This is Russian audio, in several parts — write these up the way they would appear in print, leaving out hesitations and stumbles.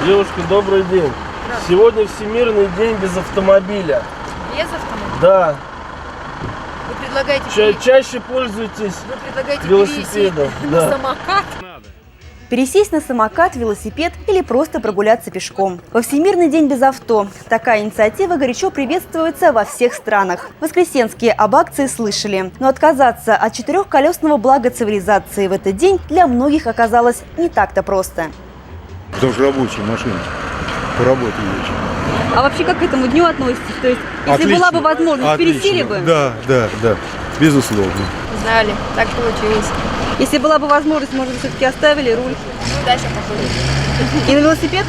Девушка, добрый день. Сегодня Всемирный день без автомобиля. Без автомобиля? Да. Вы предлагаете Чаще пользуйтесь велосипедом. на самокат? Пересесть на самокат, велосипед или просто прогуляться пешком. Во Всемирный день без авто. Такая инициатива горячо приветствуется во всех странах. Воскресенские об акции слышали. Но отказаться от четырехколесного блага цивилизации в этот день для многих оказалось не так-то просто. Потому что рабочая машина. По работе езжу. А вообще как к этому дню относитесь? То есть, если Отлично. была бы возможность, пересели бы? Да, безусловно. Знали, так получилось. Если была бы возможность, может, все-таки оставили руль? Ну, дальше походим. И на велосипед?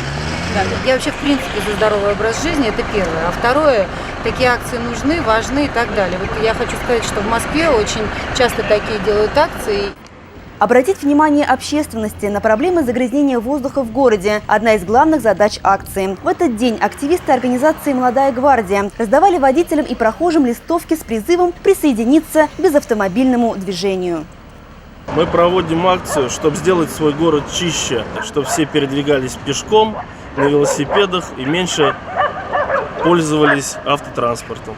Да. Я вообще, в принципе, за здоровый образ жизни, это первое. А второе, такие акции нужны, важны и так далее. Вот я хочу сказать, что в Москве очень часто такие делают акции. Обратить внимание общественности на проблемы загрязнения воздуха в городе – одна из главных задач акции. В этот день активисты организации «Молодая гвардия» раздавали водителям и прохожим листовки с призывом присоединиться к безавтомобильному движению. Мы проводим акцию, чтобы сделать свой город чище, чтобы все передвигались пешком, на велосипедах и меньше пользовались автотранспортом.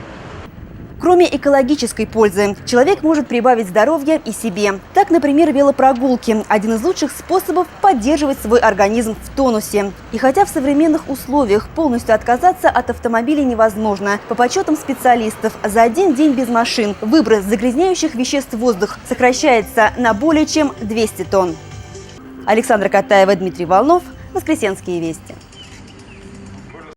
Кроме экологической пользы, человек может прибавить здоровья и себе. Так, например, велопрогулки – один из лучших способов поддерживать свой организм в тонусе. И хотя в современных условиях полностью отказаться от автомобилей невозможно, по подсчетам специалистов, за один день без машин выброс загрязняющих веществ в воздух сокращается на более чем 200 тонн. Александра Катаева, Дмитрий Волнов. Воскресенские вести.